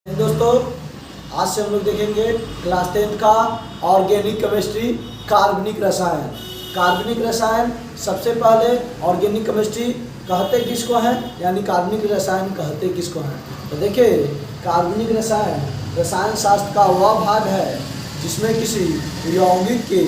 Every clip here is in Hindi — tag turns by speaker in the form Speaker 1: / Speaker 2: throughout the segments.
Speaker 1: दोस्तों, आज से हम लोग देखेंगे क्लास 10 का ऑर्गेनिक केमिस्ट्री कार्बनिक रसायन। कार्बनिक रसायन सबसे पहले ऑर्गेनिक केमिस्ट्री कहते किसको हैं, यानी कार्बनिक रसायन कहते किसको हैं। तो देखिए, कार्बनिक रसायन रसायन शास्त्र का वह भाग है जिसमें किसी यौगिक के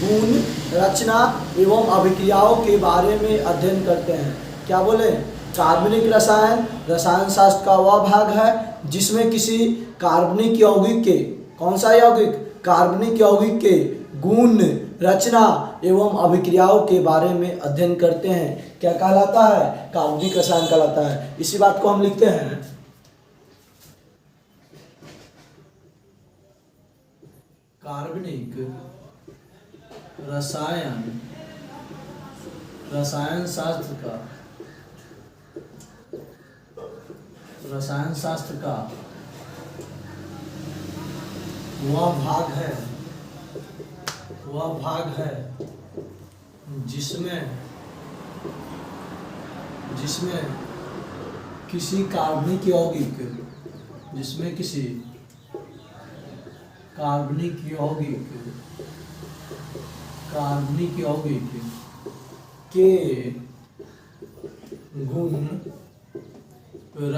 Speaker 1: गुण, रचना एवं अभिक्रियाओं के बारे में अध्ययन करते हैं। क्या बोले? कार्बनिक रसायन रसायन शास्त्र का वह भाग है जिसमें किसी कार्बनिक यौगिक के, कौन सा यौगिक? कार्बनिक यौगिक के गुण, रचना एवं अभिक्रियाओं के बारे में अध्ययन करते हैं। क्या कहलाता है? कार्बनिक रसायन कहलाता है। इसी बात को हम लिखते हैं कार्बनिक रसायन रसायन शास्त्र का वह भाग है जिसमें किसी कार्बनिक यौगिक के गुण,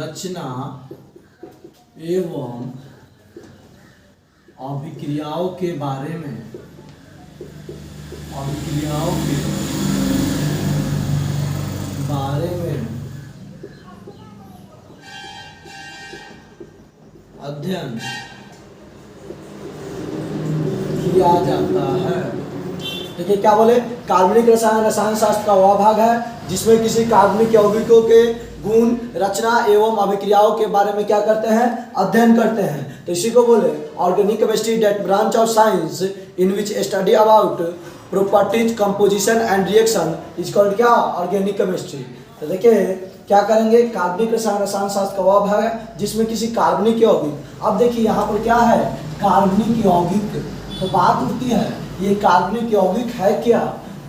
Speaker 1: रचना एवं अभिक्रियाओं के बारे में अध्ययन किया जाता है। देखिए क्या बोले? कार्बनिक रसायन रसायन शास्त्र का वह भाग है जिसमें किसी कार्बनिक यौगिकों के गुण, रचना एवं अभिक्रियाओं के बारे में क्या करते हैं? अध्ययन करते हैं। तो इसी को बोले organic chemistry, that branch of science in which study about properties, composition and reaction is called क्या? Organic chemistry. तो देखिए क्या करेंगे? कार्बनिक रसायन रसायन शास्त्र का वह भाग है जिसमें किसी कार्बनिक यौगिक, अब देखिए यहाँ पर क्या है? कार्बनिक यौगिक। तो बात उठती है, ये कार्बनिक यौगिक है क्या?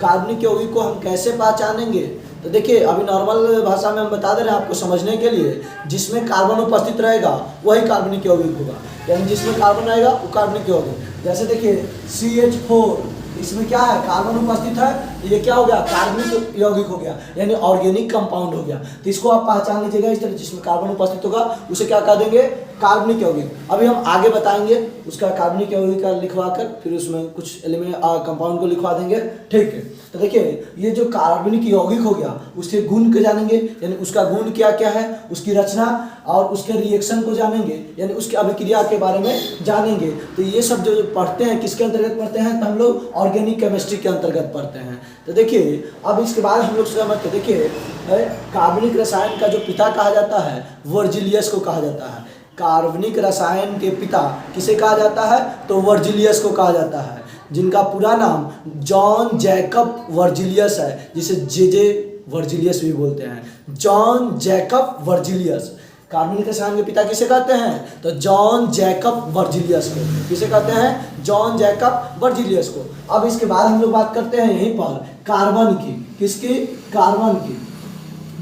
Speaker 1: कार्बनिक यौगिक को हम कैसे पहचानेंगे? तो देखिए, अभी नॉर्मल भाषा में हम बता दे रहे हैं आपको समझने के लिए, जिसमें कार्बन उपस्थित रहेगा वही कार्बनिक यौगिक होगा, यानी जिसमें कार्बन रहेगा वो कार्बनिक यौगिक। जैसे देखिए CH4, इसमें क्या है? कार्बन उपस्थित है, ये क्या हो गया? कार्बनिक यौगिक हो गया, यानी ऑर्गेनिक कंपाउंड हो गया। तो इसको आप पहचान लीजिएगा इस तरह, जिसमें कार्बन उपस्थित होगा उसे क्या कह देंगे? कार्बनिक यौगिक। अभी हम आगे बताएंगे उसका कार्बनिक यौगिक का लिखवा कर, फिर उसमें कुछ एलिमेंट कंपाउंड को लिखवा देंगे, ठीक है। तो देखिए, ये जो कार्बनिक यौगिक हो गया उसके गुण को जानेंगे, यानी उसका गुण क्या क्या है, उसकी रचना और उसके रिएक्शन को जानेंगे, यानी उसके अभिक्रिया के बारे में जानेंगे। तो ये सब जो पढ़ते हैं किसके अंतर्गत पढ़ते हैं? तो हम लोग ऑर्गेनिक केमिस्ट्री के अंतर्गत पढ़ते हैं। तो देखिए, अब इसके बाद हम लोग समझते, देखिए कार्बनिक रसायन का जो पिता कहा जाता है वर्जिलियस को कहा जाता है। कार्बनिक रसायन के पिता किसे कहा जाता है? तो वर्जिलियस को कहा जाता है, जिनका पूरा नाम जॉन जैकब वर्जिलियस है, जिसे जे वर्जिलियस भी बोलते हैं। John Jacob Berzelius. कार्बनिक रसायन के पिता किसे कहते हैं? तो जॉन जैकब वर्जिलियस को। किसे कहते हैं? जॉन जैकब वर्जिलियस को। अब इसके बाद हम लोग बात करते हैं यहीं पर कार्बन की। किसकी? कार्बन की।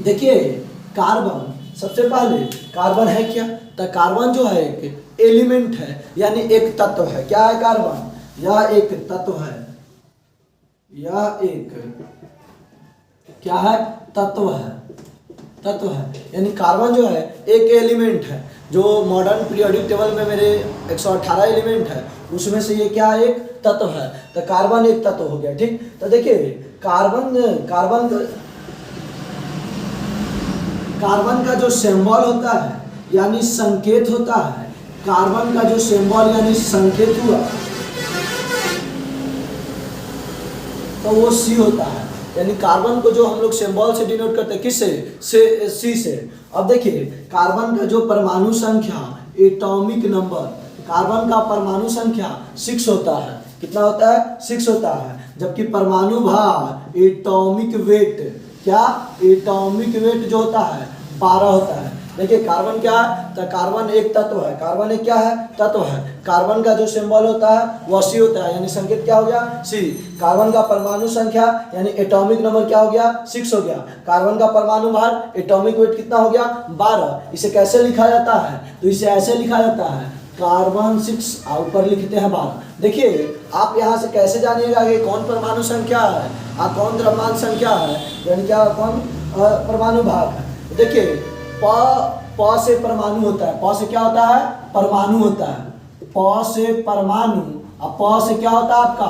Speaker 1: देखिए, कार्बन, सबसे पहले कार्बन है क्या? तो कार्बन जो है एक एलिमेंट है, यानी एक तत्व है। क्या है कार्बन? यह एक तत्व है। यह एक क्या है? तत्व है, यानी कार्बन जो है एक एलिमेंट है। जो मॉडर्न पीरियोडिक टेबल में मेरे 118 एलिमेंट है उसमें से ये क्या? एक तत्व है। तो कार्बन एक तत्व हो गया, ठीक। तो देखिए, कार्बन का जो सिंबल होता है, यानी संकेत होता है, कार्बन का जो सिंबल यानी संकेत हुआ तो वो C होता है। यानी कार्बन को जो हम लोग सिंबल से डिनोट करते हैं, किससे? C से। अब देखिए, कार्बन का जो परमाणु संख्या, एटॉमिक नंबर, कार्बन का परमाणु संख्या 6 होता है। कितना होता है? 6 होता है। जबकि परमाणु भार, एटॉमिक वेट, क्या? एटॉमिक वेट जो होता है 12 होता है। देखिए कार्बन क्या है, तो कार्बन एक तत्व है। कार्बन एक क्या है, तत्व है। कार्बन का जो सिंबल होता है वो सी होता है, यानी संकेत क्या हो गया, सी। कार्बन का परमाणु संख्या यानी एटॉमिक नंबर क्या हो गया, 6 हो गया। कार्बन का परमाणु भार एटॉमिक वेट कितना हो गया, 12। इसे कैसे लिखा जाता है, तो इसे ऐसे लिखा जाता है कार्बन 6 ऊपर लिखते हैं 12। देखिए आप यहाँ से कैसे जानिएगा कि कौन परमाणु संख्या है और कौन द्रव्यमान संख्या है, यानी क्या कौन परमाणु भाग है। देखिए प से परमाणु होता है, प से क्या होता है, परमाणु होता है। प से परमाणु और प से क्या होता है आपका,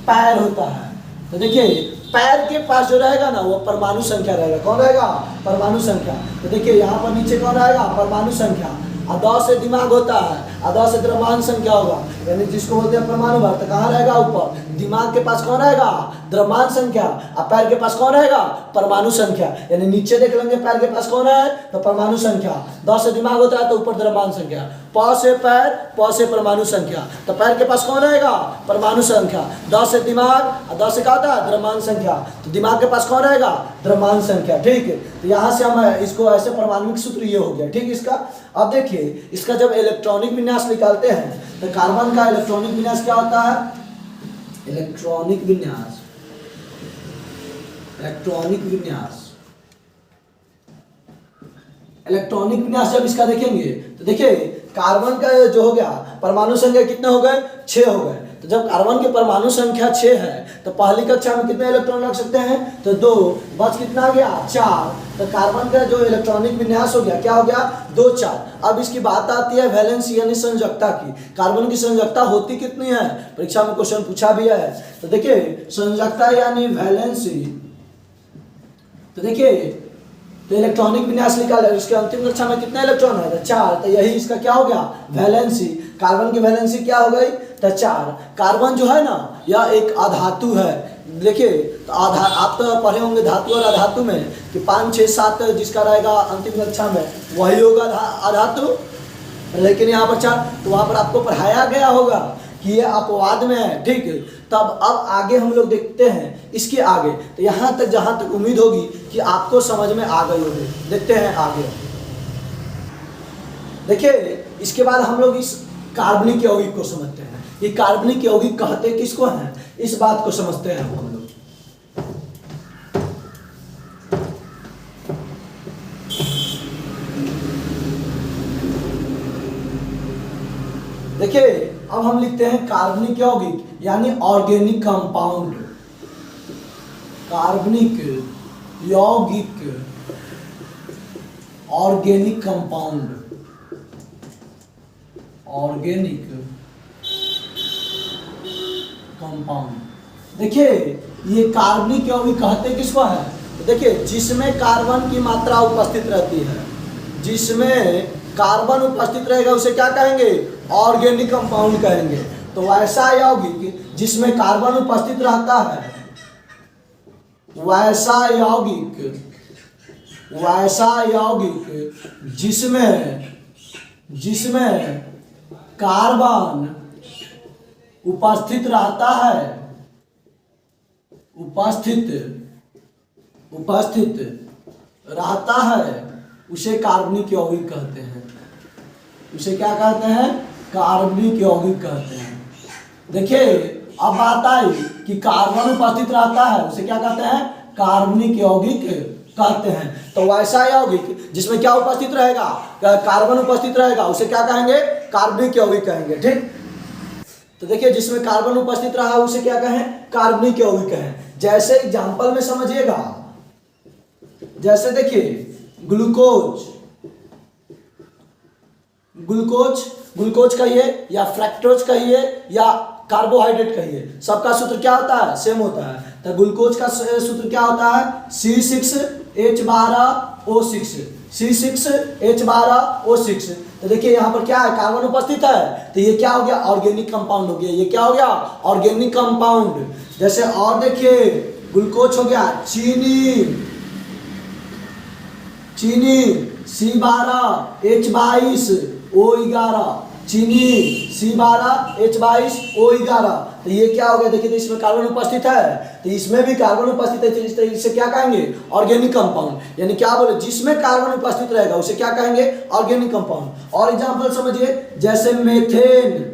Speaker 1: पैर होता है। तो देखिए पैर के पास जो रहेगा ना वो परमाणु संख्या रहेगा। कौन रहेगा, परमाणु संख्या। तो देखिए यहाँ पर नीचे कौन रहेगा, परमाणु संख्या। अदा से दिमाग होता है, अदा से द्रव्यमान संख्या होगा, यानी जिसको बोलते हैं परमाणु भार। तो कहाँ रहेगा, ऊपर। दिमाग के पास कौन रहेगा, द्रव्यमान संख्या। और पैर के पास कौन रहेगा, परमाणु संख्या। यानी नीचे देख लेंगे पैर के पास कौन है, तो परमाणु संख्या। द से दिमाग होता है तो ऊपर द्रव्यमान संख्या। प से पैर, प से परमाणु संख्या। तो पैर के पास कौन रहेगा, परमाणु संख्या। द से दिमाग, द से क्या होता है, द्रव्यमान संख्या। तो दिमाग के पास कौन रहेगा, द्रव्यमान संख्या। ठीक है, तो यहाँ से हम इसको ऐसे परमाणुिक सूत्र ये हो गया। ठीक, इसका अब देखिए इसका जब इलेक्ट्रॉनिक विन्यास निकालते हैं तो कार्बन का इलेक्ट्रॉनिक विन्यास क्या होता है, इलेक्ट्रॉनिक विन्यास, इलेक्ट्रॉनिक विन्यास, इलेक्ट्रॉनिक विन्यास जब इसका देखेंगे तो देखिए कार्बन का जो हो गया परमाणु संख्या कितने हो गए, 6 हो गए। तो जब कार्बन की परमाणु संख्या 6 है तो पहली कक्षा में कितने इलेक्ट्रॉन रख सकते हैं, तो 2। बच कितना आ गया, 4। तो कार्बन का जो इलेक्ट्रॉनिक विन्यास हो गया क्या हो गया, 2 4। अब इसकी बात आती है वैलेंसी यानी संयोजकता की। कार्बन की संयोजकता होती कितनी है, परीक्षा में क्वेश्चन पूछा भी है। तो देखिए संयोजकता यानी वैलेंसी, तो देखिए तो इलेक्ट्रॉनिक विन्यास निकाले, इसके अंतिम कक्षा में कितने इलेक्ट्रॉन है, तो 4। तो यही इसका क्या हो गया, वैलेंसी। कार्बन की वैलेंसी क्या हो गई, तो 4। कार्बन जो है ना यह एक अधातु है। देखिए तो आप तो पढ़े होंगे धातु और अधातु में कि 5 6 7 जिसका रहेगा अंतिम कक्षा में वही होगा अधातु, लेकिन यहाँ पर 4। तो वहाँ पर आपको पढ़ाया गया होगा कि ये अपवाद में है। ठीक है, तब अब आगे हम लोग देखते हैं इसके आगे। तो यहाँ तक जहाँ तक उम्मीद होगी कि आपको समझ में आ गई होगी, देखते हैं आगे। देखिए इसके बाद हम लोग इस कार्बनिक यौगिक को समझते हैं। ये कार्बनिक यौगिक कहते किसको हैं, इस बात को समझते हैं हम लोग। देखिए अब हम लिखते हैं कार्बनिक यौगिक यानी ऑर्गेनिक कंपाउंड। कार्बनिक यौगिक, ऑर्गेनिक कंपाउंड, ऑर्गेनिक कंपाउंड। देखिए ये कार्बनिक यौगिक कहते किसको है, तो देखिए जिसमें कार्बन की मात्रा उपस्थित रहती है, जिसमें कार्बन उपस्थित रहेगा उसे क्या कहेंगे, ऑर्गेनिक कंपाउंड कहेंगे। तो वैसा यौगिक जिसमें कार्बन उपस्थित रहता है, वैसा यौगिक जिसमें कार्बन उपस्थित रहता है, उपस्थित रहता है, उसे कार्बनिक यौगिक कहते हैं। उसे क्या कहते हैं, कार्बनिक यौगिक कहते हैं। देखिए अब बात आई कि कार्बन उपस्थित रहता है उसे क्या कहते हैं, कार्बनिक यौगिक कहते हैं। तो वैसा यौगिक जिसमें क्या उपस्थित रहेगा, कार्बन उपस्थित रहेगा, उसे क्या कहेंगे, कार्बनिक यौगिक कहेंगे। ठीक, तो देखिए जिसमें कार्बन उपस्थित रहा उसे क्या कहें, कार्बनिक यौगिक कहें। जैसे एग्जांपल में समझिएगा, जैसे देखिए ग्लूकोज कहिए या फ्रक्टोज कहिए या कार्बोहाइड्रेट कहिए, सबका सूत्र क्या होता है, सेम होता है। तो ग्लूकोज का सूत्र क्या होता है, C6H12O6, C6H12O6। तो देखिए यहाँ पर क्या है, कार्बन उपस्थित है, तो ये क्या हो गया, ऑर्गेनिक कंपाउंड हो गया। ये क्या हो गया, ऑर्गेनिक कंपाउंड। जैसे और देखिए ग्लूकोज हो गया चीनी C12H22O11, चीनी C12H22O11। तो ये क्या हो गया, देखिए तो इसमें कार्बन उपस्थित है, तो इसमें भी कार्बन उपस्थित है, तो इस तरीके से क्या कहेंगे, ऑर्गेनिक कंपाउंड। यानी क्या बोले, जिसमें कार्बन उपस्थित रहेगा उसे क्या कहेंगे, ऑर्गेनिक कंपाउंड। और एग्जांपल समझिए, जैसे मेथेन,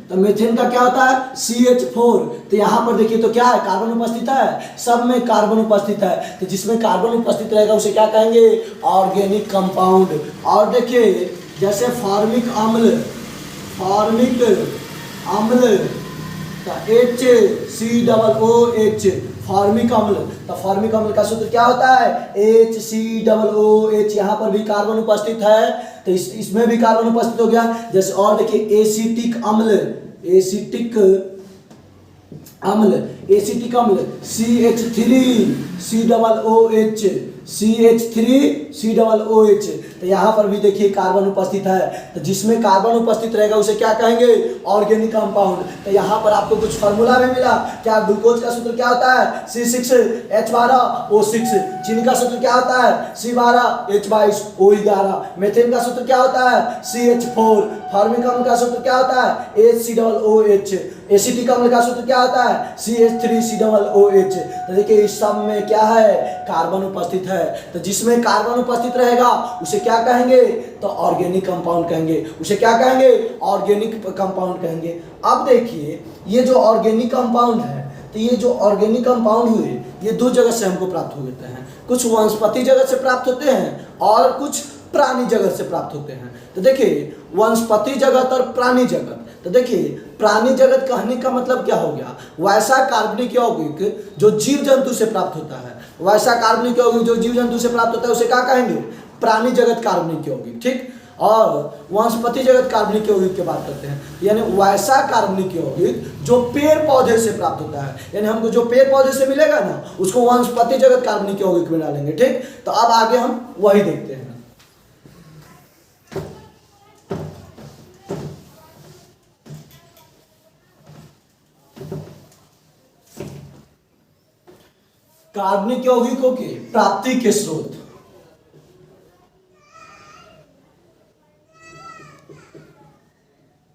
Speaker 1: तो मेथेन का क्या होता है CH4। तो यहाँ पर देखिए तो क्या है, कार्बन उपस्थित है, सब में कार्बन उपस्थित है, तो जिसमें कार्बन उपस्थित रहेगा उसे क्या कहेंगे, ऑर्गेनिक कंपाउंड। और देखिए जैसे फॉर्मिक अम्ल, तो HCOOH, फॉर्मिक अम्ल। तो फॉर्मिक अम्ल का सूत्र क्या होता है, HCOOH। यहाँ पर भी कार्बन उपस्थित है, तो इसमें भी कार्बन उपस्थित हो गया। जैसे और देखिए एसिटिक अम्ल CH3COOH। तो यहाँ पर भी देखिए कार्बन उपस्थित है, तो जिसमें कार्बन उपस्थित रहेगा उसे क्या कहेंगे, ऑर्गेनिक कंपाउंड। तो यहाँ पर आपको कुछ फार्मूला भी मिला, क्या ग्लूकोज का सूत्र क्या होता है C6H12O6, चीनी का सूत्र क्या होता है C12H22O11, मेथेन का सूत्र क्या होता है CH4, फॉर्मिक अम्ल का सूत्र क्या होता है HCOOH, एसिटिक अम्ल का सूत्र क्या होता है CH3COOH। तो देखिए इस सब में क्या है, कार्बन उपस्थित है, तो जिसमें कार्बन उपस्थित रहेगा उसे क्या कहेंगे, तो ऑर्गेनिक कंपाउंड कहेंगे। उसे क्या कहेंगे, ऑर्गेनिक कंपाउंड कहेंगे। अब देखिए ये जो ऑर्गेनिक कंपाउंड है, तो ये जो ऑर्गेनिक कंपाउंड हुए ये दो जगह से हमको प्राप्त होते हैं, कुछ वनस्पति जगत से प्राप्त होते हैं और कुछ प्राणी जगत से प्राप्त होते हैं। तो देखिए वनस्पति जगत और प्राणी जगत, तो देखिए प्राणी जगत कहने का मतलब क्या हो गया, वैसा कार्बनिक यौगिक जो जीव जंतु से प्राप्त होता है, वैसा कार्बनिक यौगिक जो जीव जंतु से प्राप्त होता है उसे क्या कहेंगे, प्राणी जगत कार्बनिक यौगिक, ठीक। और वनस्पति जगत कार्बनिक यौगिक की बात करते हैं, यानी वैसा कार्बनिक यौगिक जो पेड़ पौधे से प्राप्त होता है, यानी हमको जो पेड़ पौधे से मिलेगा ना उसको वनस्पति जगत कार्बनिक यौगिक में डालेंगे, ठीक। तो अब आगे हम वही देखते हैं। कार्बनिक यौगिकों की प्राप्ति के स्रोत,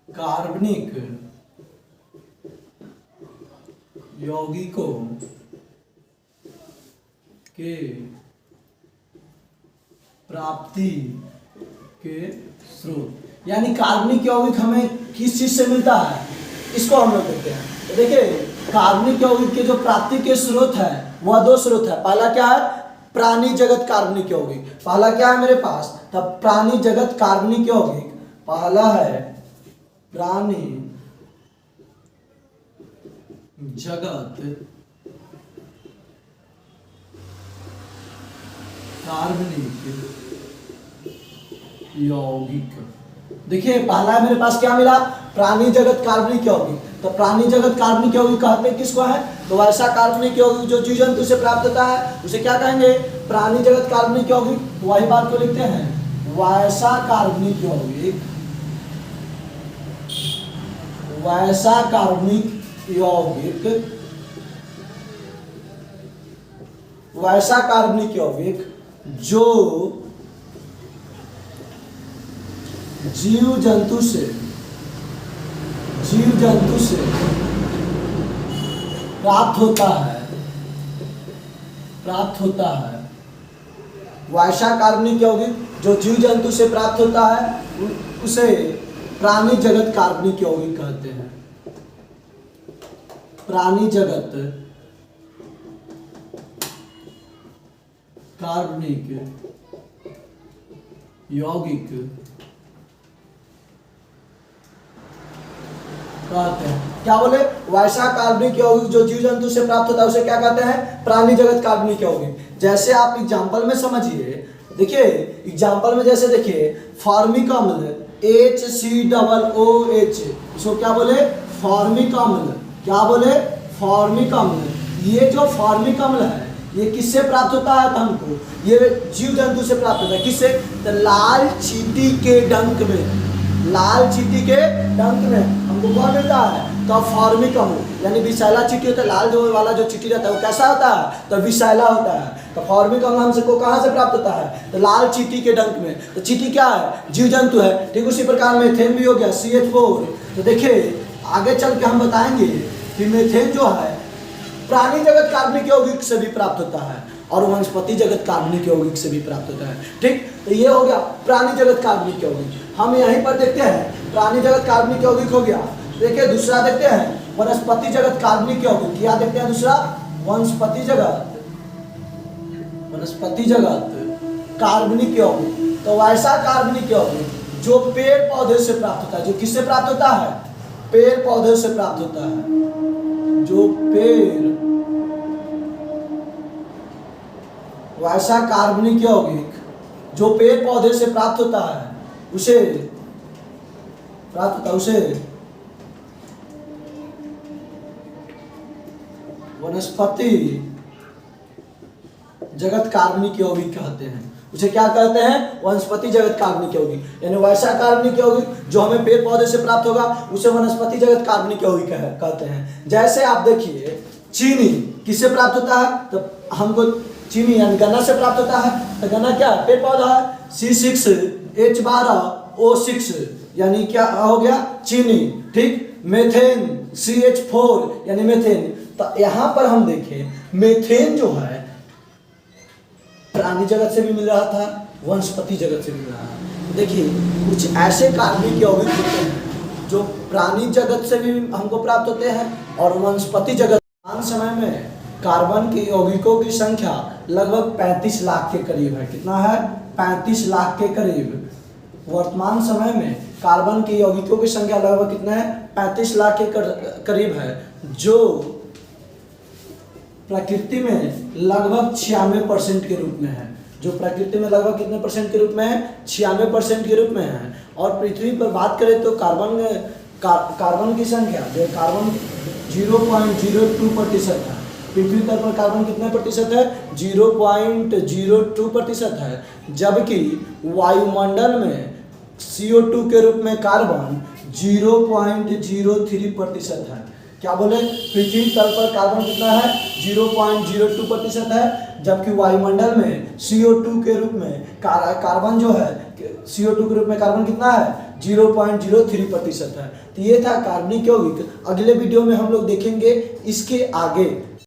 Speaker 1: कार्बनिक यौगिकों के प्राप्ति के स्रोत, यानी कार्बनिक यौगिक हमें किस चीज से मिलता है, इसको हम लोग देखते हैं। तो देखिए कार्बनिक यौगिक के जो प्राप्ति के स्रोत है वह दो स्रोत है। पहला क्या है, प्राणी जगत कार्बनिक यौगिक। पहला क्या है मेरे पास, तब प्राणी जगत कार्बनिक यौगिक, पहला है प्राणी जगत कार्बनिक यौगिक। देखिए पहला है मेरे पास क्या मिला, प्राणी जगत कार्बनिक यौगिक। तो प्राणी जगत कार्बनिक यौगिक कहते हैं किसको है, तो वैसा कार्बनिक यौगिक जो जीव जंतु से प्राप्त होता है उसे क्या कहेंगे, प्राणी जगत कार्बनिक यौगिक। तो वही बात को लिखते हैं, वैसा कार्बनिक यौगिक, वैसा कार्बनिक यौगिक, वैसा कार्बनिक यौगिक जो जीव जंतु से प्राप्त होता है, वैसा कार्बनिक यौगिक जो जीव जंतु से प्राप्त होता है उसे प्राणी जगत कार्बनिक यौगिक कहते हैं। प्राणी जगत कार्बनिक यौगिक कहते हैं। क्या बोले, वैसा कार्बनिक यौगिक जो जीव जंतु से प्राप्त होता है उसे क्या कहते हैं, प्राणी जगत कार्बनिक यौगिक। जैसे आप एग्जांपल में समझिए, देखिए एग्जांपल में जैसे देखिए फॉर्मिक अम्ल HCOOH, इसको क्या बोले, फॉर्मिक अम्ल। क्या बोले, फॉर्मिक अम्ल। ये जो फॉर्मिक अम्ल है ये किससे प्राप्त होता है, तो हमको ये जीव जंतु से प्राप्त होता है। किससे, तो लाल चींटी के डंक में, लाल चींटी के डंक में हमको कौन मिलता है, तो फॉर्मिक अम्ल यानी विषैला चींटी होता है, लाल जो वाला जो चींटी रहता है वो कैसा होता है, तो विषैला होता है। तो फॉर्मिक अम्ल हमको कहाँ से प्राप्त होता है, तो लाल चींटी के डंक में। तो चींटी क्या है, जीव जंतु है, ठीक। उसी प्रकार मेथेन भी हो गया CH4। तो देखिए आगे चल के हम बताएंगे कि मेथेन जो है प्राणी जगत कार्बनिक यौगिक से भी प्राप्त होता है और वनस्पति जगत कार्बनिक यौगिक से भी प्राप्त होता है, ठीक। तो ये हो गया प्राणी जगत कार्बनिक यौगिक। हम यहीं पर देखते हैं प्राणी जगत कार्बनिक यौगिक हो गया। देखिए दूसरा देखते हैं वनस्पति जगत कार्बनिक यौगिक। क्या देखते हैं दूसरा, वनस्पति जगत कार्बनिक यौगिक। तो वैसा कार्बनिक यौगिक जो पेड़ पौधे से प्राप्त होता है, जो किससे प्राप्त होता है, पेड़ पौधे से प्राप्त होता है। जो पेड़, वैसा कार्बनिक यौगिक जो पेड़ पौधे से प्राप्त होता है उसे वनस्पति जगत कार्बनिक यौगिक कहते हैं। उसे क्या कहते हैं, वनस्पति जगत कार्बनिक यौगिक। यानी वैसा कार्बनिक यौगिक जो हमें पेड़ पौधे से प्राप्त होगा उसे वनस्पति जगत कार्बनिक यौगिक कहते हैं। जैसे आप देखिए चीनी किससे प्राप्त होता है, तो हमको चीनी यानी गन्ना से प्राप्त होता है। तो गन्ना क्या पेड़ पौधा है, C6H12O6 यानी क्या हो गया, चीनी, ठीक। मेथेन CH4 यानी मेथेन। तो यहाँ पर हम देखें मेथेन जो है प्राणी जगत से भी मिल रहा था, वनस्पति जगत से मिल रहा है। देखिए कुछ ऐसे कार्बनिक यौगिक होते हैं जो प्राणी जगत से भी हमको प्राप्त होते हैं और वनस्पति जगत। वर्तमान समय में कार्बन के यौगिकों की संख्या लगभग 35 लाख के करीब है। कितना है, 35 लाख के करीब। वर्तमान समय में कार्बन के यौगिकों की संख्या लगभग कितना है, 35 लाख के करीब है, जो प्रकृति में लगभग 96% के रूप में है। जो प्रकृति में लगभग कितने परसेंट के रूप में है, 96% के रूप में है। और पृथ्वी पर बात करें तो कार्बन की संख्या जो कार्बन 0.02% है। पृथ्वी तल पर कार्बन कितने प्रतिशत है, 0.02% है। जबकि वायुमंडल में CO2 के रूप में कार्बन 0.03% है। क्या बोले, पृथ्वी तल पर कार्बन कितना है, 0.02% है। जबकि वायुमंडल में CO2 के रूप में कार्बन जो है, CO2 के रूप में कार्बन कितना है, 0.03% है। तो ये था कार्बनिक यौगिक। अगले वीडियो में हम लोग देखेंगे इसके आगे